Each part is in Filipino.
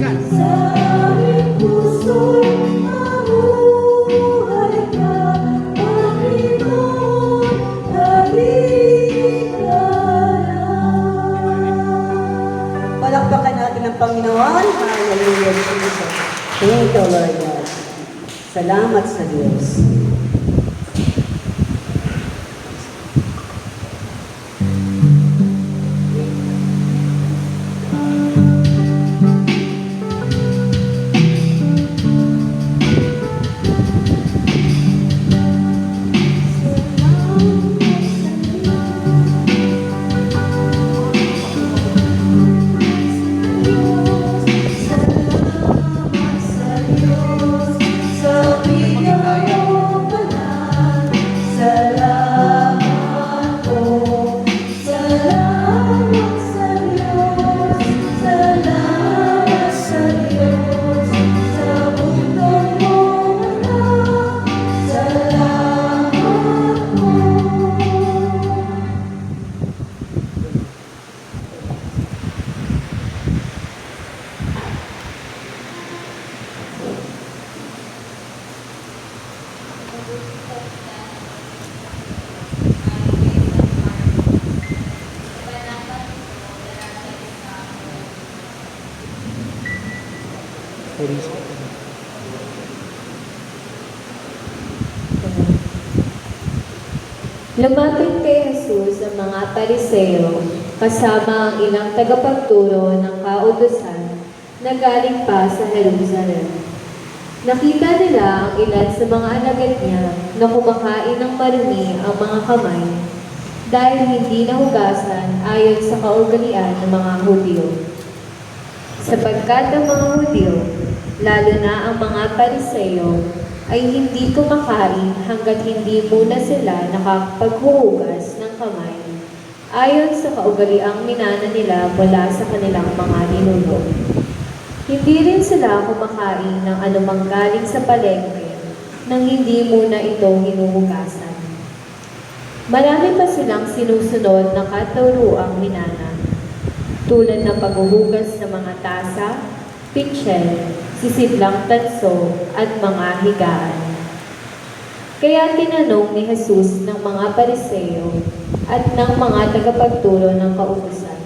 Sa aming puso'y mamuhay ka, Panginoon, halika na. Palakpakan natin ang Panginoon. Hallelujah, Jesus. Thank you, Lord God. Salamat sa Diyos. Salamat sa Diyos, sa bigyan mo pala. Salamat po. Salamat sa Diyos, salamat sa Diyos, sa bundok mo anak. Salamat po. Lumapit kay Jesus ang mga Pariseo kasama ang ilang tagapagturo ng kautusan na galing pa sa Jerusalem. Nakita nila ang ilan sa mga alagad niya na kumakain ng marumi ang mga kamay dahil hindi nahugasan ayon sa kaugalian ng mga Hudyo. Sapagkat ang mga Hudyo, lalo na ang mga Pariseo, ay hindi kumakain hanggat hindi muna sila nakapaghuhugas ng kamay ayon sa kaugaliang minana nila mula sa kanilang mga ninuno. Hindi rin sila kumakain ng anumang galing sa palengke nang hindi muna ito hinuhugasan. Marami pa silang sinusunod na katuruang minana, tulad ng paghuhugas ng mga tasa, pitsil, sisidlang tanso, at mga higaan. Kaya tinanong ni Jesus ng mga Pariseo at ng mga tagapagturo ng kautusan,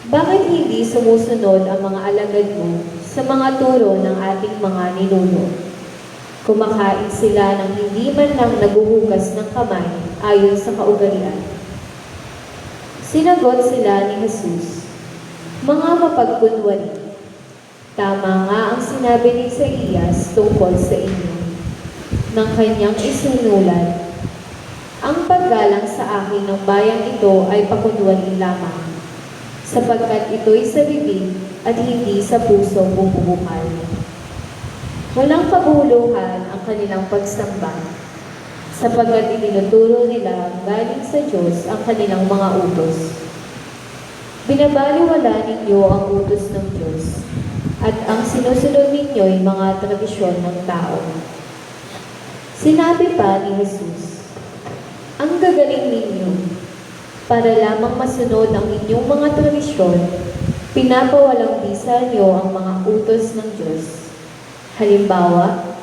bakit hindi sumusunod ang mga alagad mo sa mga turo ng ating mga ninuno? Kumakain sila ng hindi man lang naguhugas ng kamay ayon sa kaugalian. Sinagot sila ni Jesus, mga mapagkunwari, tama nga ang sinabi ni Isaías tungkol sa inyo, ng kanyang isinulat, ang paggalang sa akin ng bayang ito ay pakunwari lamang, sapagkat ito'y sa bibig at hindi sa puso bumubukal. Walang kabuluhan ang kanilang pagsamba, sapagkat itinuturo nila galing sa Diyos ang kanilang mga utos. Binabaliwala ninyo ang utos ng Diyos, at ang sinusunod ninyo'y mga tradisyon ng tao. Sinabi pa ni Jesus, ang gagaling ninyo, para lamang masunod ang inyong mga tradisyon, pinapawalang bisa niyo ang mga utos ng Diyos. Halimbawa,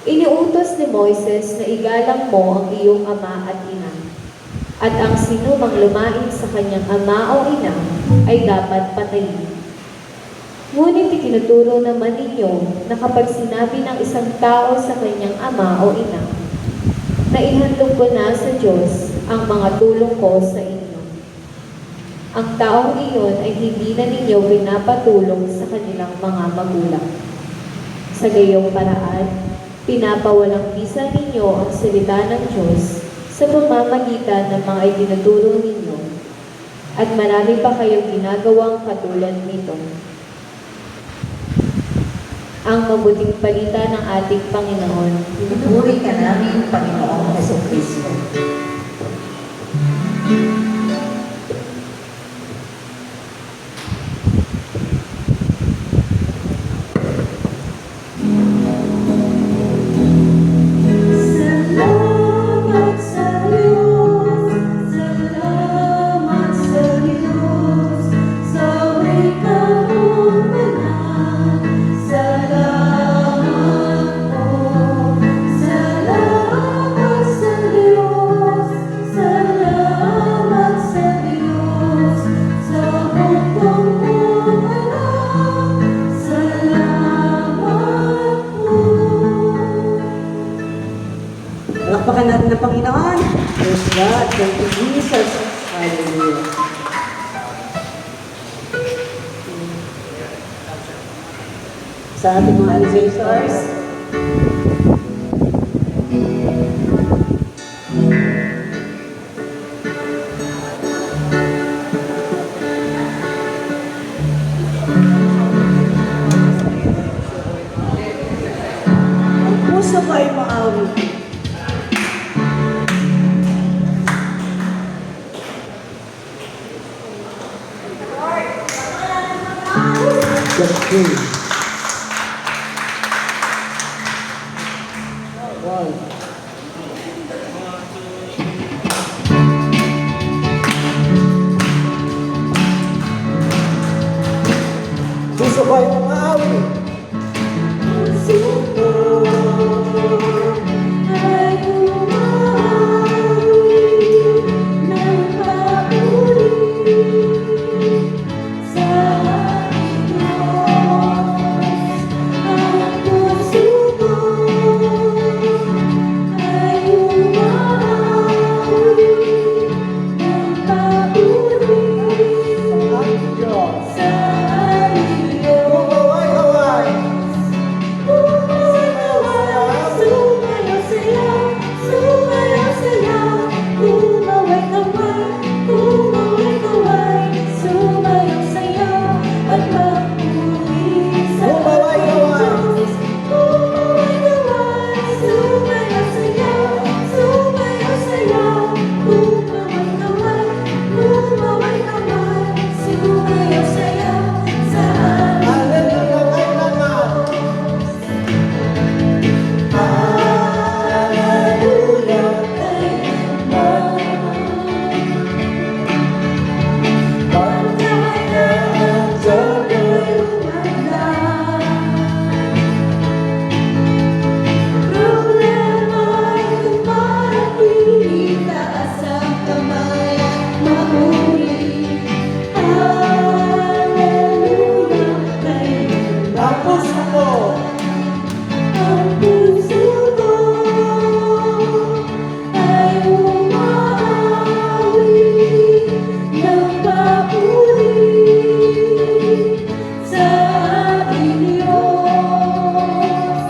iniutos ni Moises na igalang mo ang iyong ama at ina, at ang sinumang lumain sa kanyang ama o ina ay dapat patayin. Ngunit itinuturo naman ninyo na kapag sinabi ng isang tao sa kanyang ama o ina, na ihandog ko na sa Diyos ang mga tulong ko sa inyo, ang taong iyon ay hindi na ninyo pinapatulong sa kanilang mga magulang. Sa gayong paraan, pinapawalang bisa ninyo ang salita ng Diyos sa pamamagitan ng mga itinuturo ninyo, at marami pa kayong ginagawang katulad nito. Ang mabuting balita ng ating Panginoon. Pinupuri ka namin, Panginoong Jesucristo. Salamat sa Diyos, salamat sa Diyos, sa wika mong banal. sa ating mga elevators. Ang puso ko ay maawi. Just three. One. Puso ko ay maawi. Puso ko ay umawi ng papuri sa Diyos. Ang puso ko ay umawi ng papuri Ang Diyos. sa Diyos. Kumaway-kaway. Hallelujah, kailangan. Ang puso ko. Ang puso ko ay umawi ng papuri sa ating Diyos.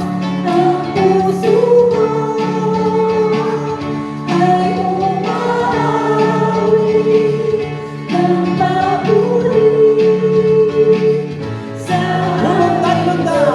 Ang puso ko ay umawi ng papuri sa Lumutang-lutang.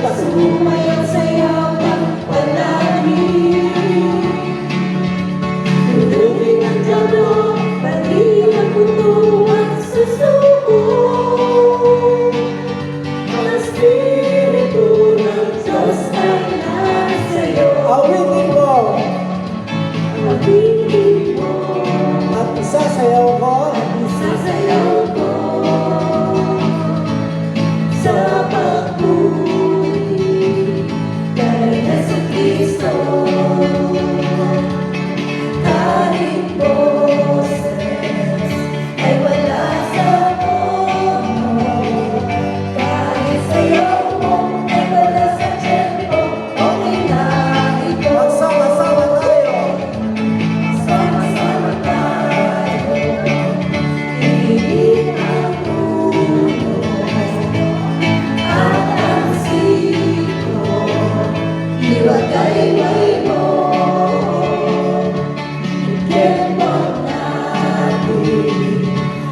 Sumayaw sayaw ng palagi. Tulungin ang damo, pati ang puto at susuko. Ang Espiritu ng Diyos ay nasa'yo. Awitin mo Awitin mo at isasayaw ko isasayaw ko sa pagpuri kay Jesucristo. Kahit boses ay wala sa tono, kahit sayaw mo ay wala sa tempo, okay na ito. magsama-sama tayo. Sama-sama tayo, iigit ang puno at ang siko, iwagayway mo. Ikembang natin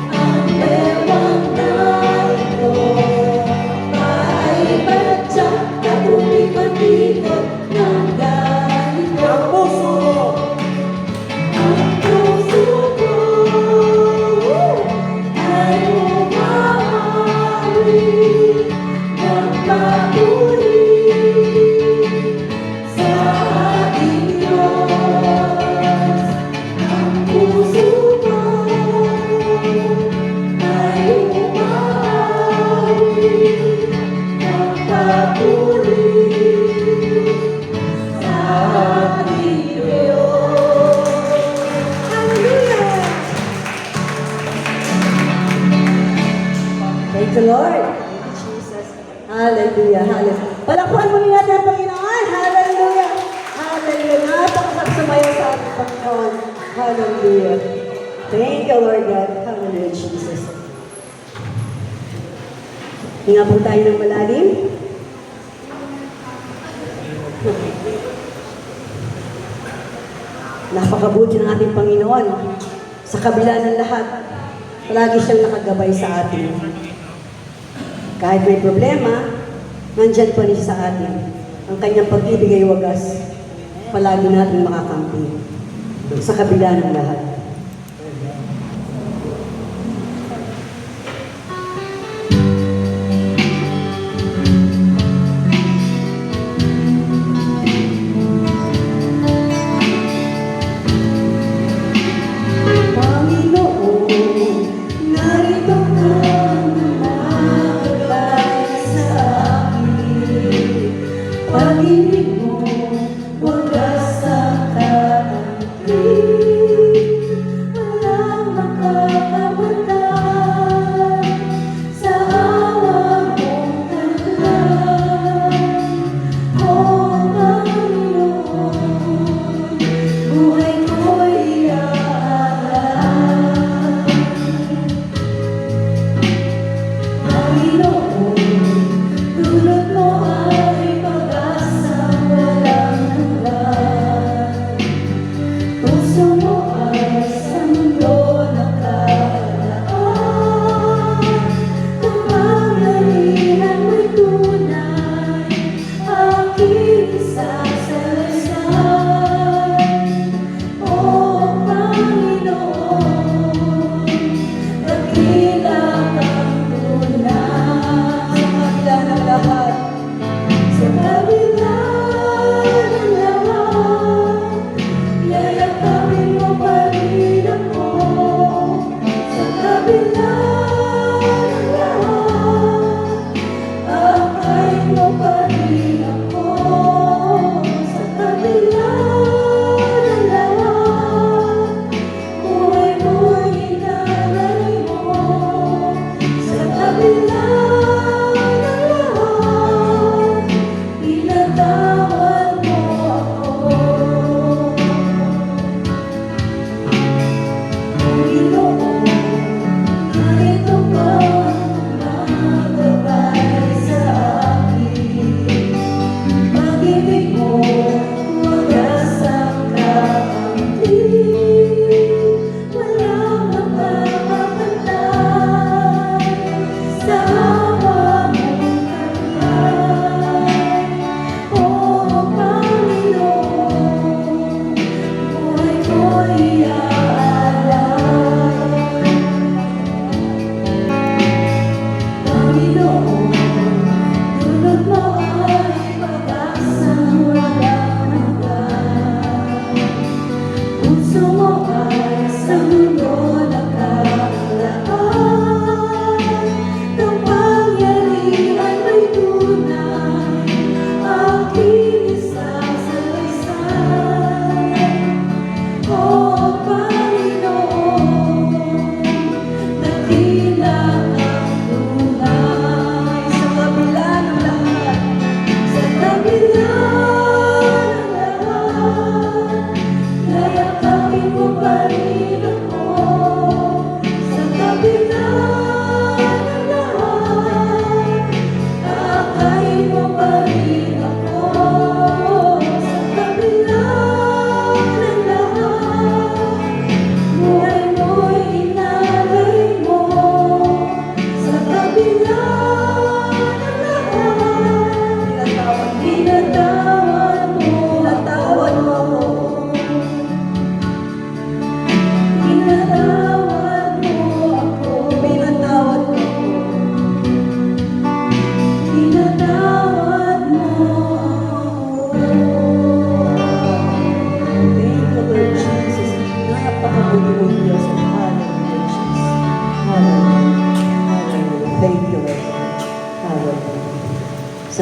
ang bewang na ito, maibadyak at umikot-ikot ng ganito. Ang puso mo Ang puso ko ay umaawit ng papuri sa ating Diyos. Ang puso ko ay umaawit ng papuri sa ating Diyos. Hallelujah! Thank you, Lord. Thank you, Jesus. Hallelujah. Hallelujah. Palakpuan muli natin ang Panginoon. Hallelujah. Hallelujah. Napakasarap sumayaw sa ating Panginoon. Hallelujah. Thank you, Lord God. Hallelujah, Jesus. Hinga po tayo ng malalim. Napakabuti ng ating Panginoon. Sa kabila ng lahat, palagi siyang nakagabay sa atin. Kahit may problema, nandyan pa rin siya sa atin. Ang kanyang pag-ibig ay wagas. Palagi natin makakampi. Sa kabila ng lahat. Panginoon, narito ka lumagay sa akin. Pag-ibig mo, wagas ang kakampi.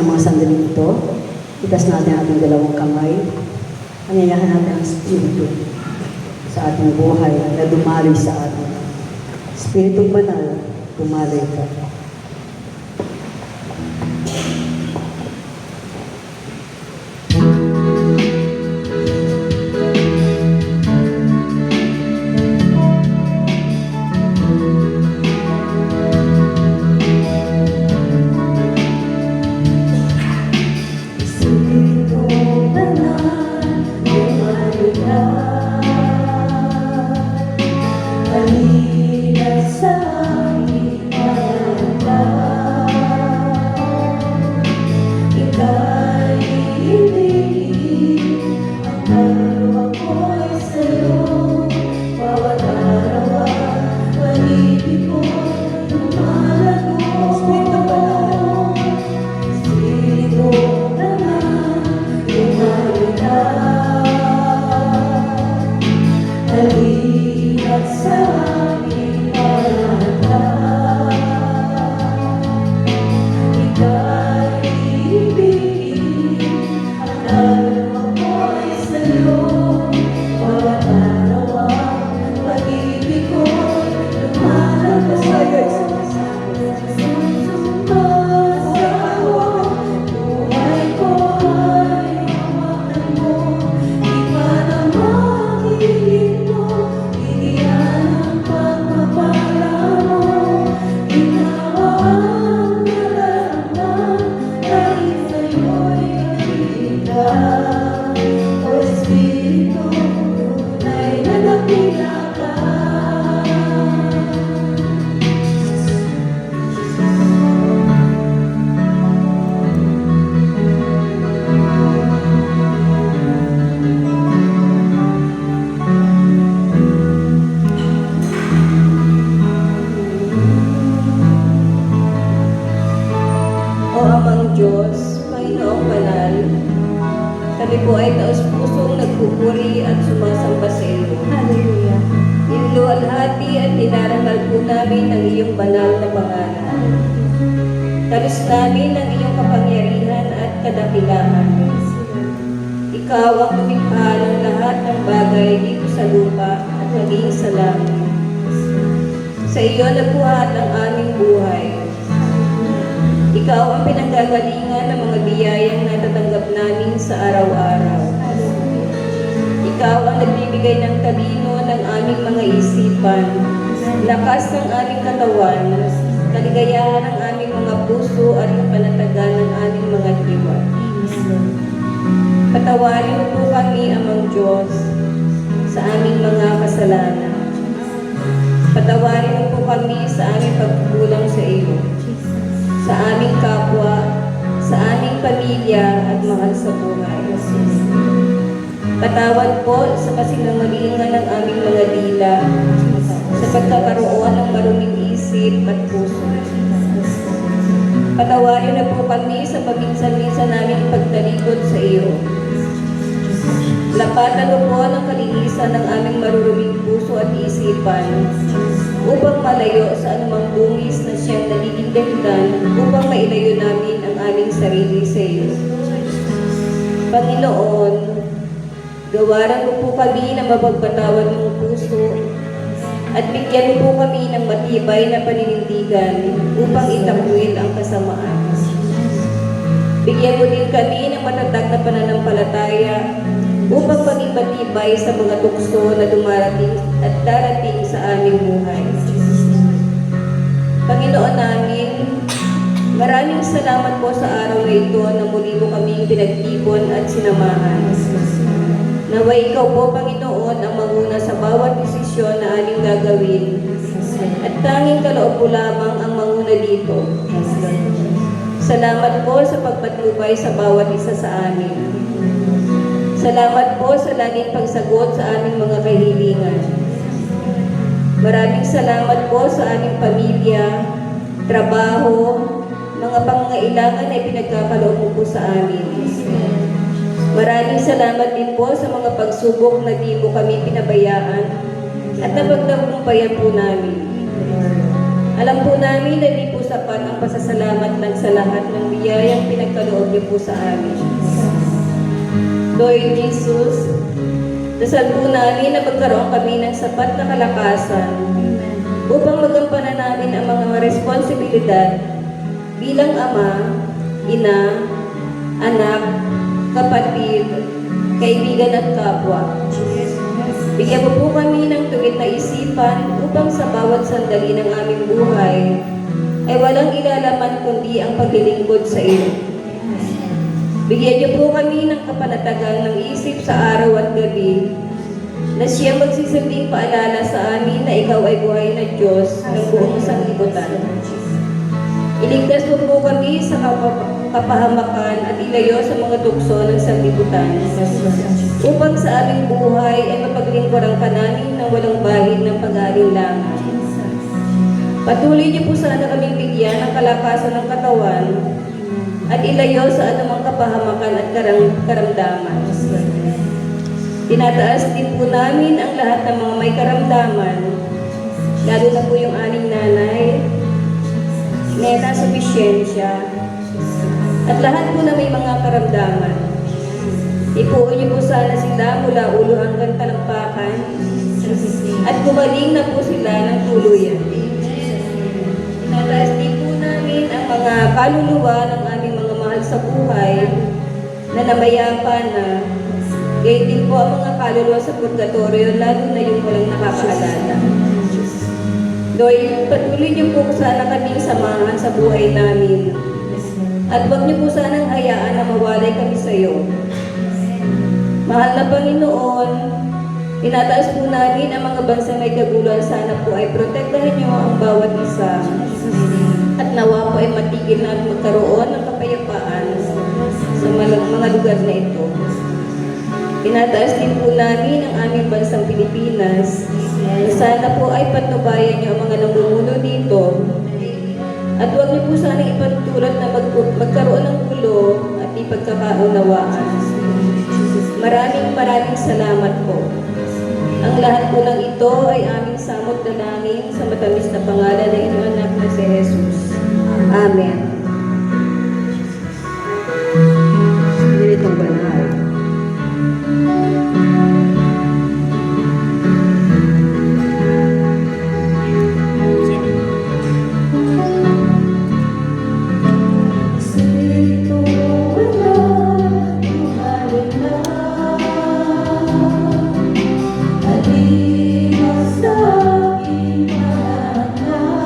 mga sandali ito, itas natin ang ating dalawang kamay. Anayahan natin ang Espiritu sa ating buhay na dumari sa atin. Espiritu Banal, dumari ka. Espiritu Banal, dumari ka. Halina sa aming pananampalataya. Ika'y ibigin, ang kaluluwa ko'y sa'yo. Bawat araw at pag-ibig ko'y lumalago. Espiritu Banal, dumari ka. Halina sa aming pananampalataya. Ika'y ibigin, ang kaluluwa ko'y sa'yo. Bawat araw at pag-ibig ko'y lumalabas. Buhay ko ay hawakan mo, di pa na magiging mo, bigyan ng pagpapala mo. Ikaw ang nararamdaman, dahil sa'yo'y nagiging. O Espiritu, tunay na nakita ka. O Amang Diyos, Panginoong Banal, kami po ay taos-pusong nagpupuri at sumasamba sa iyo. Hallelujah. Niluwalhati at dinarangal po namin ang iyong banal na pangalan. Talos namin ang iyong kapangyarihan at kadakilaan. Ikaw ang lumikha ng lahat ng bagay dito sa lupa at maging sa langit. Sa iyo nabuhat ang aming buhay. Ikaw ang pinanggagalingan ng mga biyayang natatanggap namin sa araw-araw. Ikaw ang nagbibigay ng talino ng aming mga isipan, lakas ng aming katawan, kaligayahan ng aming mga puso at kapanatagan ng aming mga diwa. Patawarin mo po kami, Amang Diyos, sa aming mga kasalanan. Patawarin mo po kami sa aming pagkukulang sa iyo, sa aming kapwa, sa aming pamilya at mahal sa buhay. Patawad po sa kasinungalingan ng aming mga dila, sa pagkakaroon ng maruming isip at puso. Patawarin na po kami sa paminsan-minsan naming pagtalikod sa iyo. Lapatan mo po ng kalinisan ng aming maruruming puso at isipan upang malayo sa anumang bungis na siyang nagiging dahilan upang mailayo namin ang aming sarili sa iyo. Panginoon, gawaran mo po kami na mapagpatawad mong puso at bigyan mo po kami ng matibay na paninindigan upang itakwil ang kasamaan. Bigyan mo din kami ng matatag na pananampalataya upang maging matibay sa mga tukso na dumarating at darating sa aming buhay. Panginoon namin, maraming salamat po sa araw na ito na muli mo kaming pinagtipon at sinamahan. Naway ikaw po, Panginoon, ang manguna sa bawat desisyon na aming gagawin at tanging kaloob mo lamang ang manguna dito. Salamat po sa pagpatnubay sa bawat isa sa amin. Salamat po sa laging pagsagot sa aming mga kahilingan. Maraming salamat po sa aming pamilya, trabaho, mga pangangailangan na ipinagkakaloob mo po sa amin. Maraming salamat din po sa mga pagsubok na di mo kami pinabayaan at napagtagumpayan po namin. Alam po namin na di po sapat ang pasasalamat lang sa lahat ng biyayang pinagkaloob niyo po sa amin. Lord Jesus, dasal po namin na magkaroon kami ng sapat na kalakasan upang magampanan namin ang mga responsibilidad bilang ama, ina, anak, kapatid, kaibigan at kapwa. Bigyan mo po kami ng tuwid na isipan upang sa bawat sandali ng aming buhay ay walang ilalaman kundi ang paglilingkod sa iyo. Bigyan niyo po kami ng kapanatagan ng isip sa araw at gabi na siya magsisilbing paalala sa amin na ikaw ay buhay na Diyos ng buong sanglibutan. Iligtas mo po kami sa kapahamakan at ilayo sa mga tukso ng sanglibutan upang sa aming buhay ay mapaglingkuran ka namin ng walang bahid ng pag-aalinlangan. Patuloy niyo po sana kaming bigyan ng kalakasan ng katawan at ilayo sa anumang kapahamakan at karamdaman. Tinataas din po namin ang lahat ng mga may karamdaman, lalo na po yung aning nanay, nena sa Viciencia, at lahat po na may mga karamdaman. Ipuon niyo po sana sila mula ulo hanggang talampakan at gumaling na po sila ng tuluyan. Tinataas din po namin ang mga kaluluwa ng aming mga mahal sa buhay na namayapa na. Gayun din po ang mga kaluluwa sa purgatorio, lalo na yung walang nakakaalala. Lord, patuloy niyo po sana kaming samahan sa buhay namin. At huwag niyo po sanang hayaan na mawalay kami sa iyo. Mahal na Panginoon, tinataas po namin ang mga bansang may kaguluhan. Sana po ay protektahan niyo ang bawat isa. At nawa po ay matigil na magkaroon ng kapayapaan sa mga lugar na ito. Tinataas din po namin ang aming bansang Pilipinas. Sana po ay patnubayan niyo ang mga namumuno dito. At huwag niyo po sana ipagtulot na magkaroon ng gulo at ipagkakaunawaan. Maraming salamat po. Ang lahat po ng ito ay aming samot dalangin sa matamis na pangalan ng inyong anak na si Jesus. Amen. Spiritong banal. Espiritu banal, tumalim na, halina sa aking anak.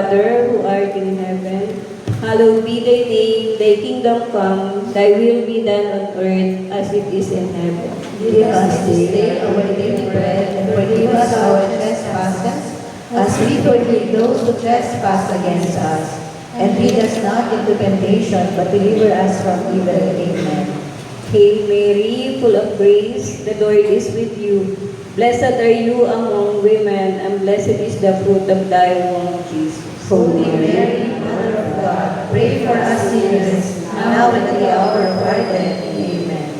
Father who art in heaven, hallowed be thy name, thy kingdom come, thy will be done on earth as it is in heaven. Give us this day our daily bread, and forgive us our trespasses, as we forgive those who trespass against us. And lead us not into temptation, but deliver us from evil. Amen. Hail Mary, full of grace, the Lord is with you. Blessed are you among women, and blessed is the fruit of thy womb, Jesus. Holy Mary, Mother of God, pray for us sinners, now and at the hour of our death. Amen.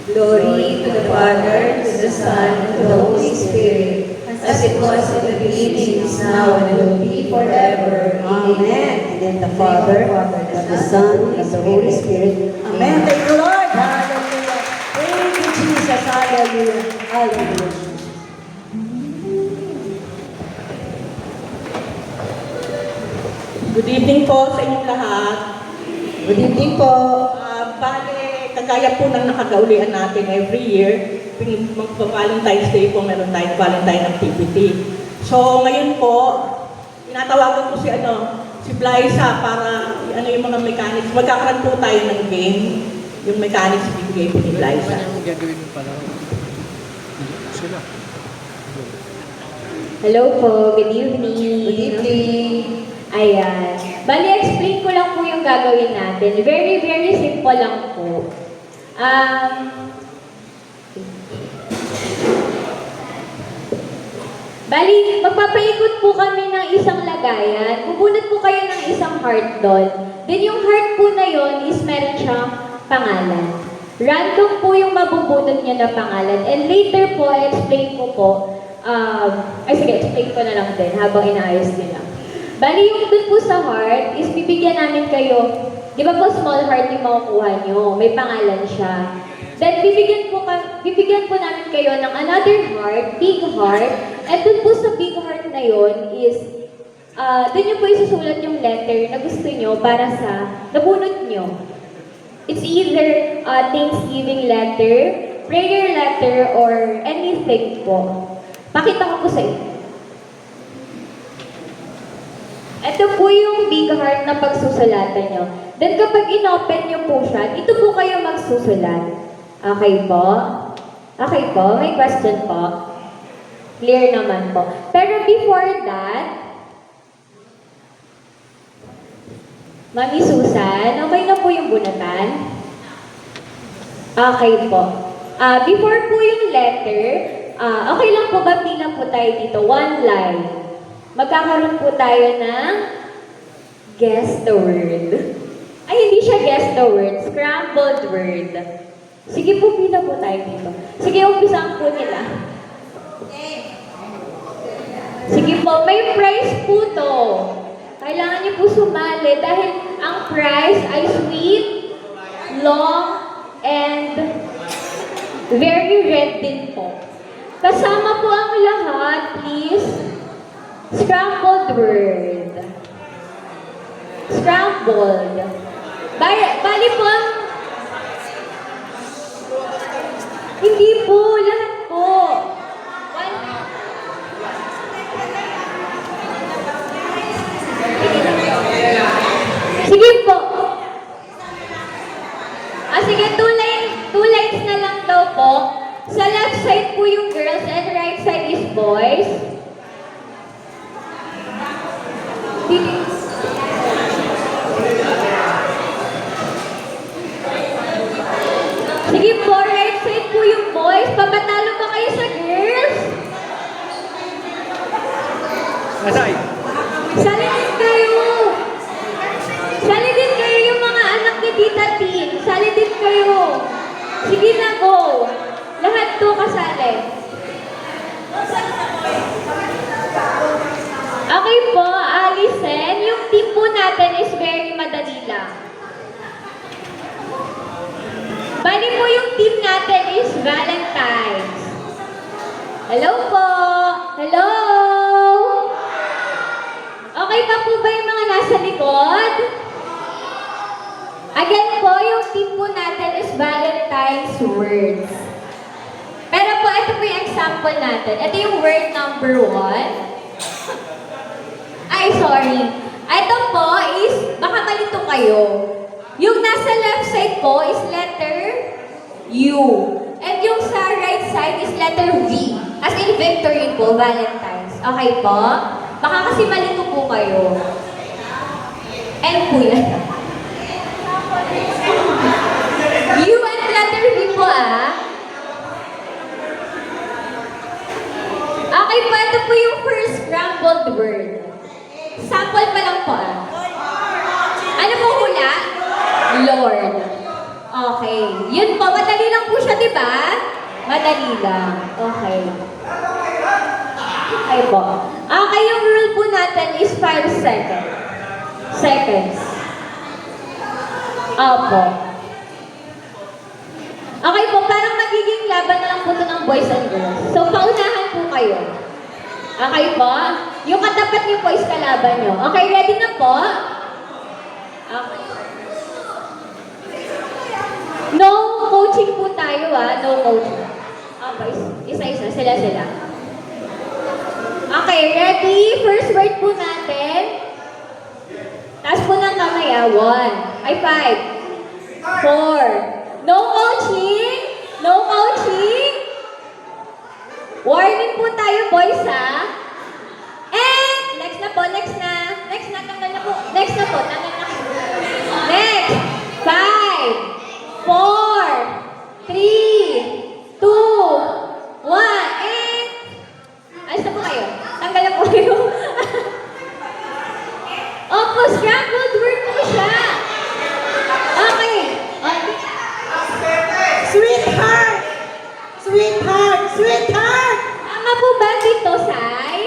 Glory to the Father, to the Son, and to the Holy Spirit, as it was in the beginning, is now, and will be forever. Amen. And then the Father, and the Son, and the Holy Spirit. Amen. Thank you, Lord. Hallelujah. Thank you, Jesus. Hallelujah. Hallelujah. Good evening po sa inyong lahat. Good evening po. Bale, kagaya po ng nakagaulian natin every year, magpa-Valentine's Day po, meron tayong Valentine activity. So, ngayon po, tinatawagan ko si Blyza para yung mga mechanics. Magkakaroon po tayo ng game, yung mechanics bibigay po ni Blyza. gagawin mo pala? Sila. Hello po, good evening. Good evening. Ayan. Bali, explain ko lang po yung gagawin natin. Very, very simple lang po. Bali, magpapaikot po kami ng isang lagayan. Bubunot po kayo ng isang heart doon. Then yung heart po na yon is meron siyang pangalan. Random po yung mabubunot niya na pangalan. And later po, explain ko po. Sige, explain ko na lang din habang inaayos nila. Bali, yung dun po sa heart is bibigyan namin kayo, di ba po small heart yung makukuha nyo, may pangalan siya. Then bibigyan po namin kayo ng another heart, big heart, and dun po sa big heart na yon is, dun nyo po isusulat yung letter na gusto nyo para sa nabunot nyo. It's either Thanksgiving letter, prayer letter, or anything po. Pakita ko po sa inyo. Ito po yung big heart na pagsusulatan nyo. Then kapag inopen nyo po siya, dito po kayo magsusulat. Okay po? Okay po? May question po? Clear naman po. Pero before that, Mami Susan, okay na po yung bunatan? Okay po. Before po yung letter, okay lang po ba bilang po tayo dito? One line. Magkakaroon po tayo ng guess the word. Ay, hindi siya guess the word. Scrambled word. Sige po, pila po tayo dito. Sige, umpisaan po nila. Sige po, may prize po to. Kailangan niyo po sumali dahil ang prize ay sweet, long, and very red din po. Kasama po ang lahat, please. Scrambled word. Scrambled. Bali po ang... Hindi po, lahat po. Sige po. Sige, two lines na lang daw po. Sa left side po yung girls and right side is boys. Sige po, right side po yung boys. Papatalo pa kayo sa girls? Asay! Sali din kayo. Sali din kayo yung mga anak ni Tita Tin. Sali din kayo. Sige na, go. Lahat to kasali. Okay po, Alison. Yung team po natin is very madali lang. Bali po yung team natin is Valentine's. Hello po. Hello. Okay pa po ba yung mga nasa likod? Again po, yung team po natin is Valentine's words. Pero po, ito po yung example natin. Ito yung word number 1. Ay, sorry. po is, baka malito kayo. Yung nasa left side po is letter U. And yung sa right side is letter V. As in Victory po, Valentine's. Okay po? Baka kasi malito po kayo. And po yan. U and letter V po Okay po, ito po yung first scrambled word. Sample pa lang po Ano po hula? Lord. Okay. Yun po, madali lang po siya, di ba? Madali lang. Okay. Okay po. Okay, yung rule po natin is 5 seconds. Opo. Okay po, parang magiging laban na lang po ito ng boys and girls. So, paunahan po kayo. Okay po? Yung katapat niyo po is kalaban niyo. Okay, ready na po? Okay. No coaching po tayo no coaching. Okay, isa-isa, sila-sila. Okay, ready? First word po natin. Taas po ng kamay 1. Ay, 5. 4. No coaching. No coaching. Warning po tayo, boys, And, next na po, next na. Next na, tanggal na po. Next na po, tanggal na. Next. 5, 4, 3, 2, 1, and... Ayos na po kayo. Tanggal na po kayo. Opo, scrambled word po siya. Okay. Sweetheart! Sweetheart! Sweetheart! Tama po ba dito, Sai?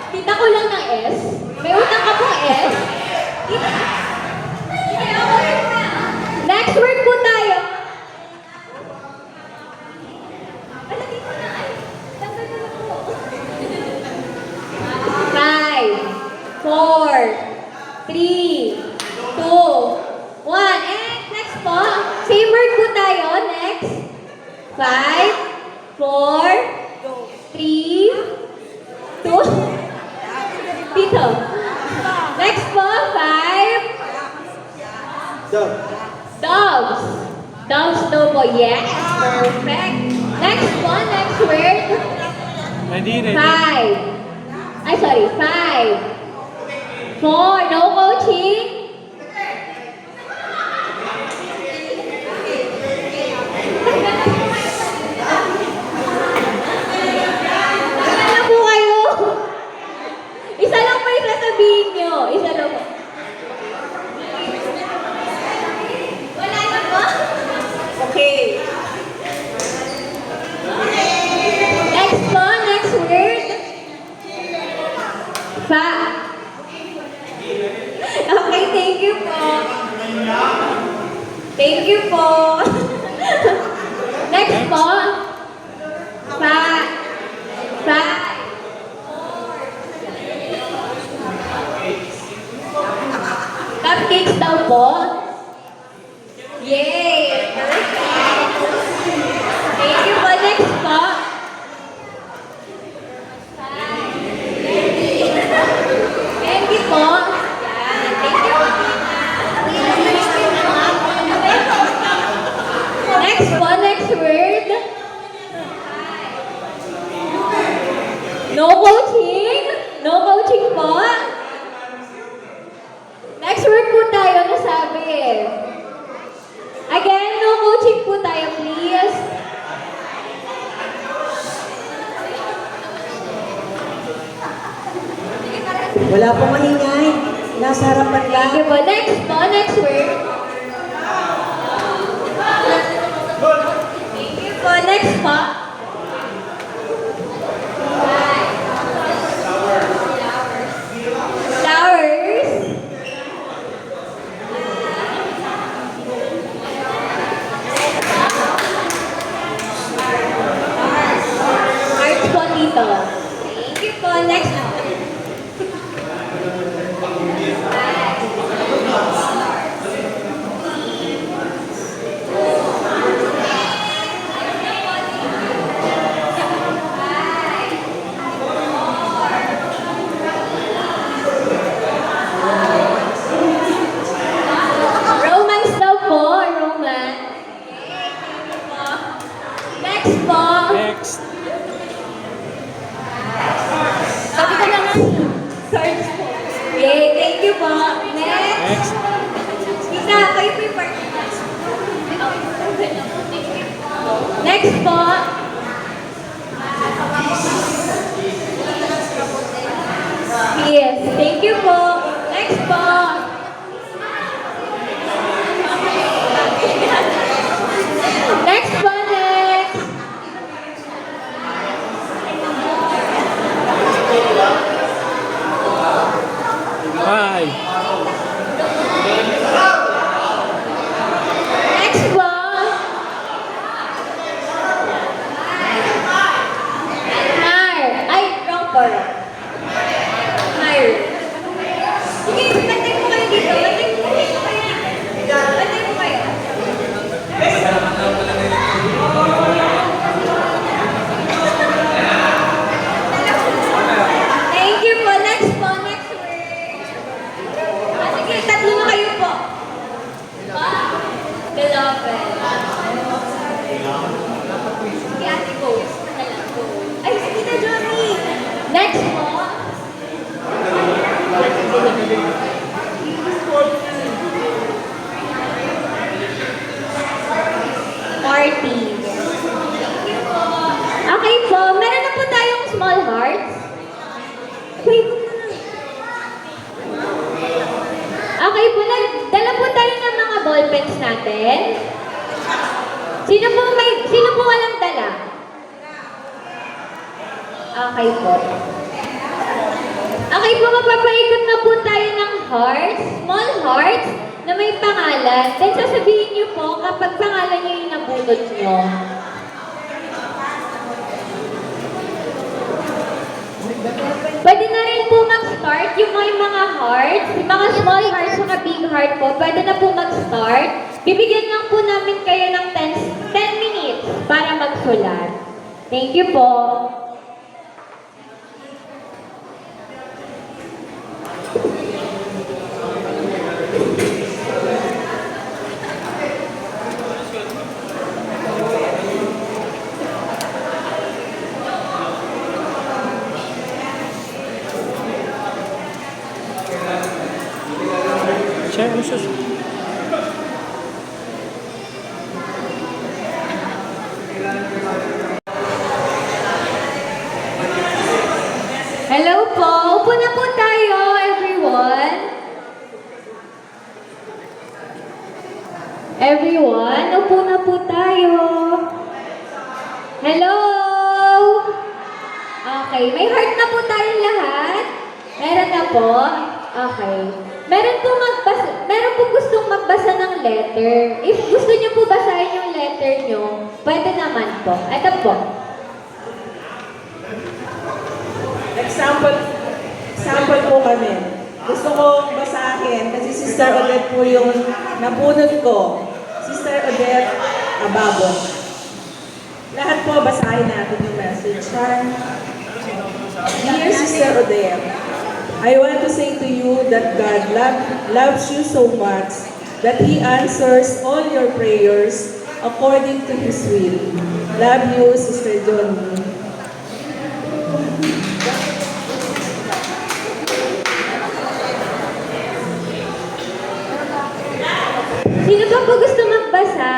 Kita ko lang ng S. May utang ka pong S. Next word po tayo. Ano dito na? Tanggal na lang po. 5, 4, 3, 2, 1. And next po. Same word po tayo. Next. 5, 4, 3, 2. Dito. Next po. 5. Doves. Doves daw po. Yes. Perfect. Next one. Next word. Ready, ready. 5. Ay, sorry. 5. 4. No coaching. Ano po kayo? Isa lang po yung sasabihin nyo. Isa lang po. Wala na po? Okay. Next po, next word. Okay, thank you po. Thank you po. Next po. Cupcakes daw po. Yay! Thank you po. Next po. Candy po. Yan. Thank you. Next po. Next word. No coaching. No coaching po. Next word po tayo nasabi Again, no coaching po tayo, please. Wala pong maingay. Nasa harapan lang. Thank you po. Next po, next word. Thank you po. Next po. Flowers. Hearts po dito. Thank you po. Next po. Okay po, dala po tayo ng mga ballpens natin. Sino po walang dala? Okay po. Okay po, magpapaikot na po tayo ng hearts, small hearts, na may pangalan. Then sasabihin niyo po kapag pangalan niyo yung nabunot niyo. Pwede na rin po mag-start yung mga hearts, yung mga small hearts, mga big heart po. Pwede na po mag-start. Bibigyan lang po namin kayo ng 10 minutes para magsulat. Thank you po. Siya, ano siya? Hello po. Upo na po tayo, everyone. Everyone, upo na po tayo. Hello! Okay, may heart na po tayong lahat. Meron na po. Okay. Meron po gustong magbasa ng letter. If gusto niyo po basahin yung letter niyo, pwede naman po. Ito po. Example po kami. Gusto kong basahin kasi Sister Odette po yung nabunot ko. Sister Odette Ababo. Lahat po basahin natin yung message. Dear Sister Odette, I want to say to you that God loves you so much that He answers all your prayers according to His will. Love you, Sister Johnny. Sino pa po gusto magbasa?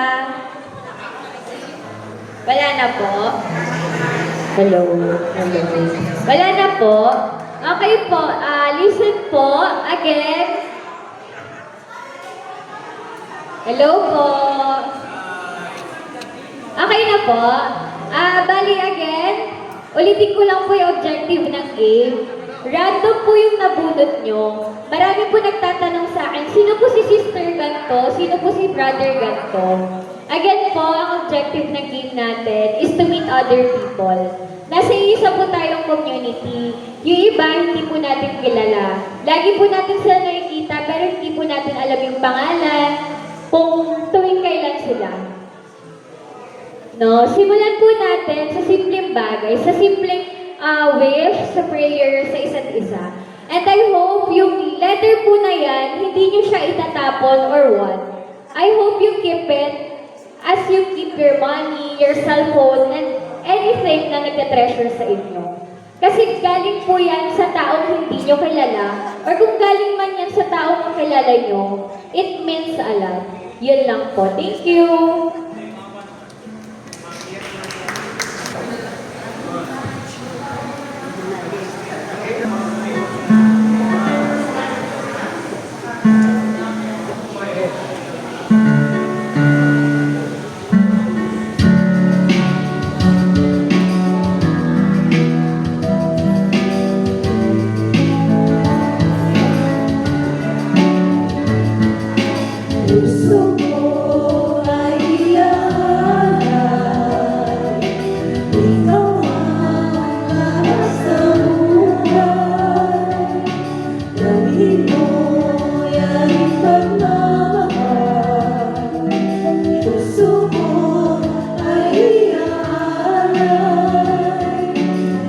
Wala na po. Hello. Wala na po. Okay po, listen po again. Hello po. Okay na po. Bali again, ulitin ko lang po yung objective ng game. Random po yung nabunot nyo. Marami po nagtatanong sa akin, sino po si Sister ganto? Sino po si Brother ganto? Again po, ang objective ng game natin is to meet other people. Nasa isa po tayong community. Yung iba, hindi po natin kilala. Lagi po natin sila nakikita, pero hindi po natin alam yung pangalan, kung tuwing kailan sila. No, simulan po natin sa simpleng bagay, sa simpleng wish, sa prayer, sa isa't isa. And I hope yung letter po na yan, hindi nyo siya itatapon or what. I hope you keep it as you keep your money, your cellphone, and anything na nagka-treasure sa inyo. Kasi galing po yan sa taong hindi nyo kilala, or kung galing man yan sa taong kilala nyo, it means a lot. Yun lang po. Thank you! Puso ko ay ialay, ikaw ang lahat sa buhay. Gawin mo'y ay pagmamahal. Puso ko ay ialay,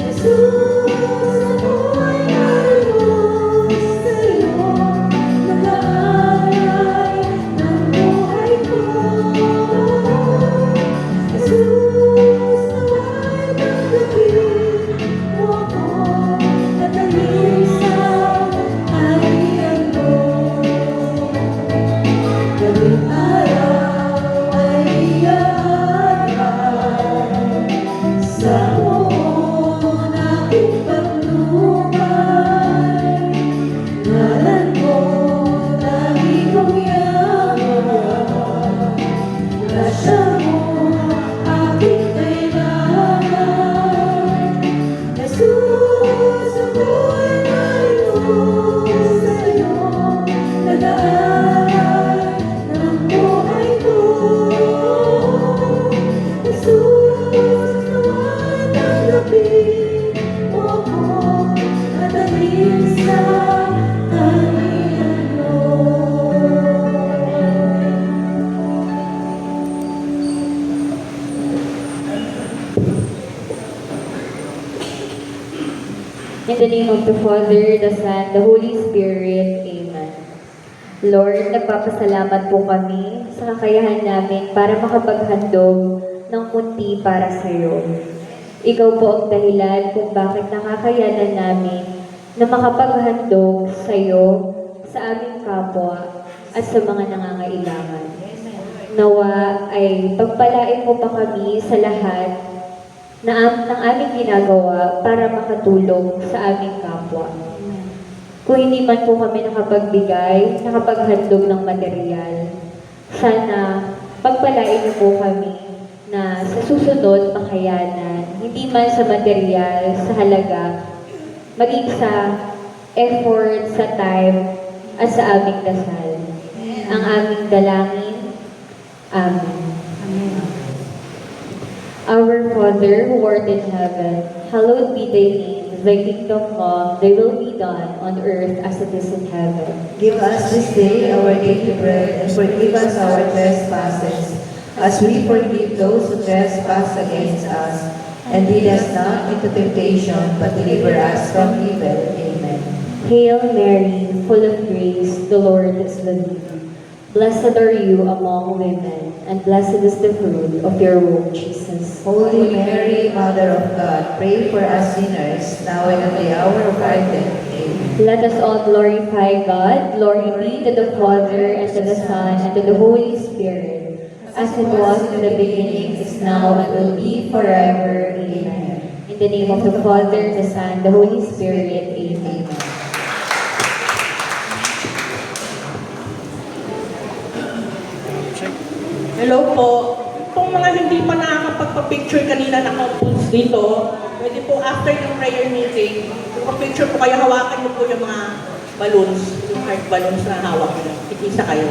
Jesus, ako'y naroon sa'yo. Nag-aalay ng buhay. the name of the Father, the Son, the Holy Spirit. Amen. Lord, nagpapasalamat po kami sa kakayahan namin para makapaghandog ng munti para sa iyo. Ikaw po ang dahilan kung bakit nakakayanan namin na makapaghandog sa iyo, sa aming kapwa, at sa mga nangangailangan. Nawa ay pagpalain mo pa kami sa lahat ng aming ginagawa para makatulong sa aming kapwa. Kung hindi man po kami nakapaghandog ng material, sana pagpalain niyo po kami na sa susunod makayanan, hindi man sa material, sa halaga, maging sa effort, sa time, at sa aming dasal. Ang aming dalangin. Amen. Our Father who art in heaven, hallowed be thy name. Thy kingdom come, thy will be done on earth as it is in heaven. Give us this day our daily bread, and forgive us our trespasses, as we forgive those who trespass against us. And lead us not into temptation, but deliver us from evil. Amen. Hail Mary, full of grace, the Lord is with thee. Blessed are you among women, and blessed is the fruit of your womb, Jesus. Holy Mary, Mother of God, pray for us sinners, now and at the hour of our death. Amen. Let us all glorify God. Glory be to the Father, and to the Son, and to the Holy Spirit, as it was in the beginning, is now, and will be forever. Amen. In the name of the Father, the Son, the Holy Spirit. Amen. Hello po. Kung mga hindi pa nakakapagpa-picture kanina naka-post dito, pwede po after ng prayer meeting, picture po kayo, hawakan niyo po yung mga balloons, yung heart balloons na hawak niyo. Ikisa kayo.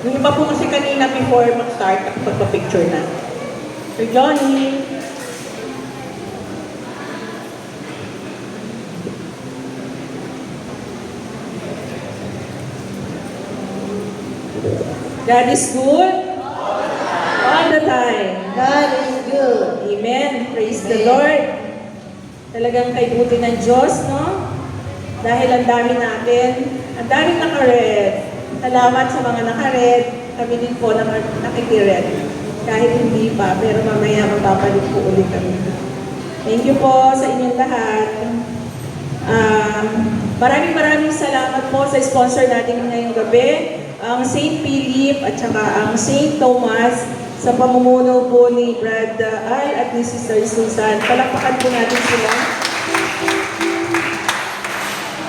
Yung iba po kasi kanina before mag-start, nakapagpa-picture na. Sir Johnny. God is good. All the time. God is good. Amen. Praise the Lord. Talagang kay buti ng Diyos, no? Dahil ang dami natin, ang daming naka-red. Salamat sa mga naka-red. Kami din po na nakiki-red. Kahit hindi pa, pero mamaya mapapalik po ulit kami. Thank you po sa inyong lahat. Maraming salamat po sa sponsor natin ngayong gabi, ang St. Philip at saka ang St. Thomas, sa pamumuno po ni Brad Al at ni Sister Susan. Palakpakan po natin sila.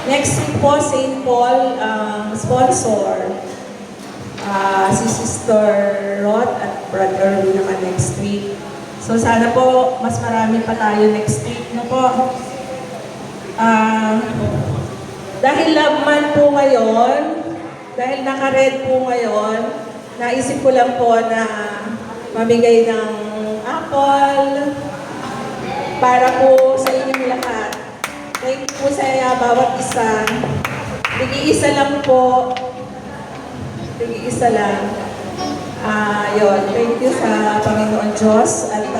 Next week po, St. Paul, sponsor. Si Sister Rod at Brad Erwin naman next week. So sana po, mas marami pa tayo next week. No po? Dahil love month po ngayon, dahil naka-red po ngayon, naisip ko lang po na mamigay ng apple para po sa inyong lahat. Thank you po sa bawat isa. Nag-iisa lang po. Nag-iisa lang. Yun. Thank you sa Panginoon Diyos. At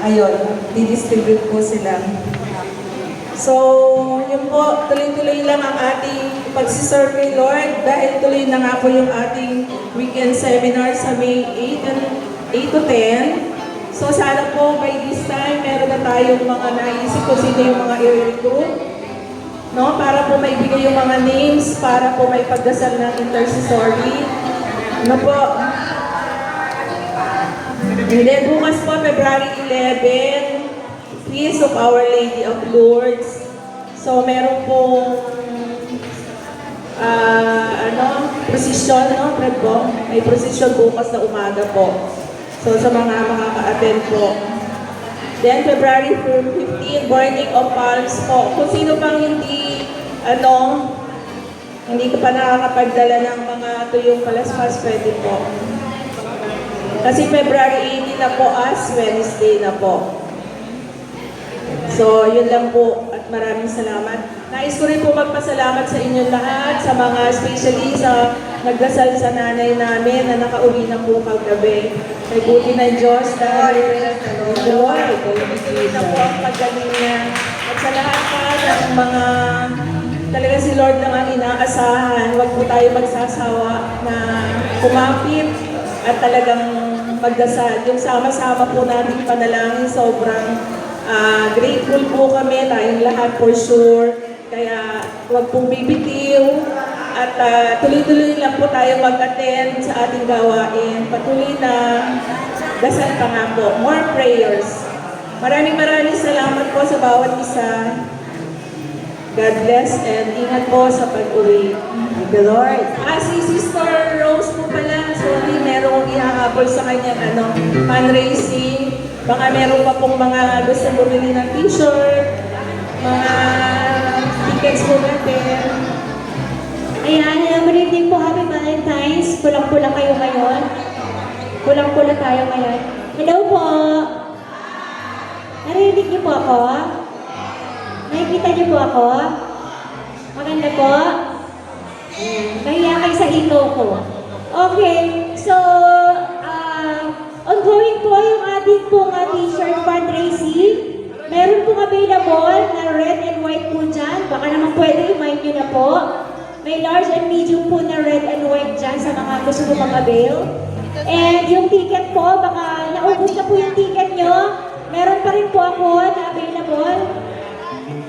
ayun, didistribute po sila. So, yun po, tuloy-tuloy lang ang ating pagsiserve kay Lord dahil tuloy na nga po yung ating weekend seminar sa May 8 to 10. So, sana po by this time, meron na tayong mga naisip kung sino yung mga i-recruit. No? Para po maibigay yung mga names, para po may pagdasal ng intercessory. Ano po? And then bukas po, February 11, Feast of Our Lady of Lourdes. So, meron pong prosesyon, no? Fred po? May prosesyon bukas na umaga po. So, sa mga makaka-attend po. Then, February 15, Burning of Palms po. Kung sino pang hindi ko pa nakakapagdala ng mga tuyong palaspas, pwede po. Kasi February 18 na po as Wednesday na po. So, yun lang po at maraming salamat. Nais ko rin po magpasalamat sa inyong lahat, sa mga especially sa nagdasal sa nanay namin na nakauwi na po kagabi. Kay buti ng Diyos dahil Lord, na po ang paggaling niya. At sa lahat ng mga talaga si Lord lang ang inaasahan. Huwag po tayo magsasawa na kumapit at talagang magdasal. Yung sama-sama po natin panalangin, sobrang grateful po kami, tayong lahat for sure. Kaya huwag pong bibitiw at tuloy-tuloy lang po tayo mag-attend sa ating gawain. Patuloy na dasal pa nga po. More prayers. Maraming salamat po sa bawat isa. God bless and ingat po sa pag-uwi. Thank you, Lord. Si Sister Rose po pala, sorry, merong ihahabol sa kanyang fundraising. Baka meron pa pong mga gusto bumili ng t-shirt, mga tickets po natin. Ayan, good evening po. Happy Valentine's. Pulang-pula kayo ngayon. Pulang-pula tayo ngayon. Hello po. Narinig niyo po ako? Nakikita niyo po ako? Maganda po? Ayan. Kahiya kayo sa ito ko. Okay. So, ongoing po yung ating pong t-shirt fundraising. Meron pong available na red and white po dyan. Baka naman pwede i-mind nyo na po. May large and medium po na red and white dyan sa mga gusto po mag-avail. And yung ticket po, baka naubos na po yung ticket nyo. Meron pa rin po ako na available.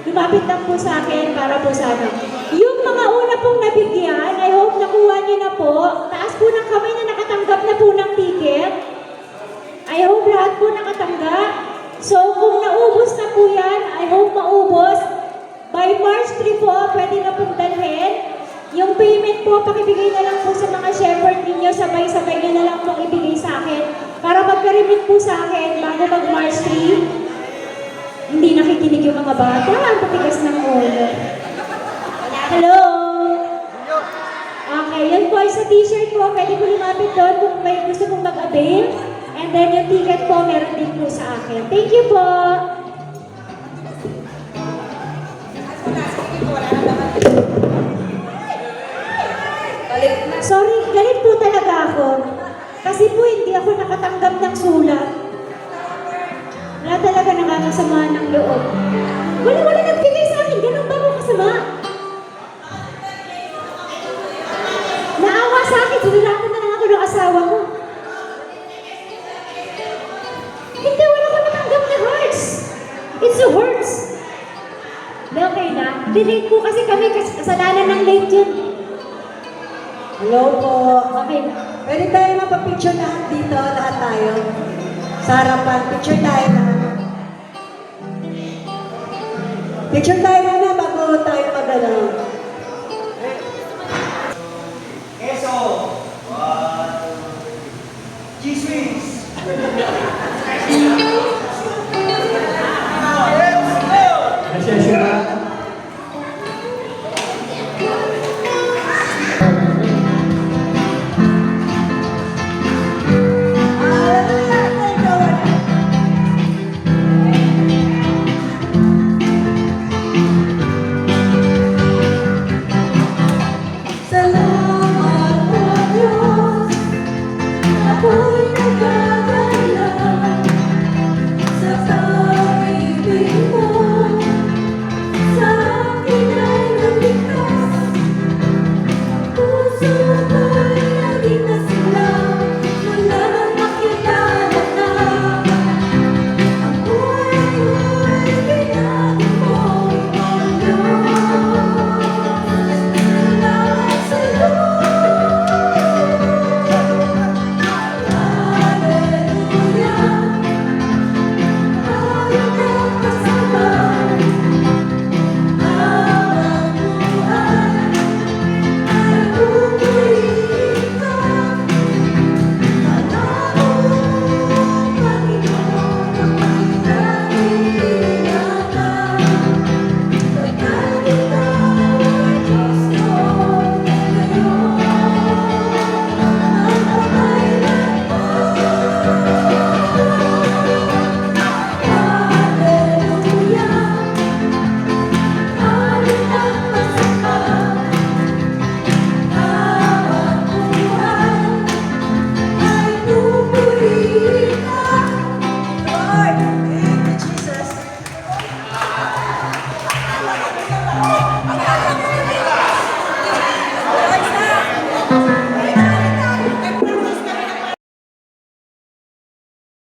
Lumapit lang po sa akin para po sana. Yung mga una pong nabigyan, I hope nakuha nyo na po. Taas po ng kamay na nakatanggap na po ng ticket. I hope lahat po nakatanggap. So kung naubos na po yan, I hope maubos. By March 3 po, pwede na pong dalhin. Yung payment po, pakibigay na lang po sa mga shepherd ninyo, sabay-sabay nyo na lang pong ibigay sa akin para magka-remit po sa akin bago mag-March 3. Hindi nakikinig yung mga bata, ang patigas ng ulo. Hello? Okay, yun po sa t-shirt po, pwede po lumapit doon kung may gusto pong mag-avail. And then yung ticket po, meron din po sa akin. Thank you po! Sorry, galit po talaga ako. Kasi po hindi ako nakatanggap ng sulat. Wala talaga nakakasama ng loob. Wala nagbigay sa akin. Ganun ba ako kasama? Naawa sa akin. Sinulatan na lang ako ng asawa ko. Hindi, wala ko natanggap na hearts. It's a hearts. Okay na. Delete po kasi kami. Kasalanan ng late yun. Hello po. Okay na. Pwede tayo mapapicture lahat dito, lahat tayo. Sa harapan, picture tayo na. Picture tayo na bago tayo magalaw.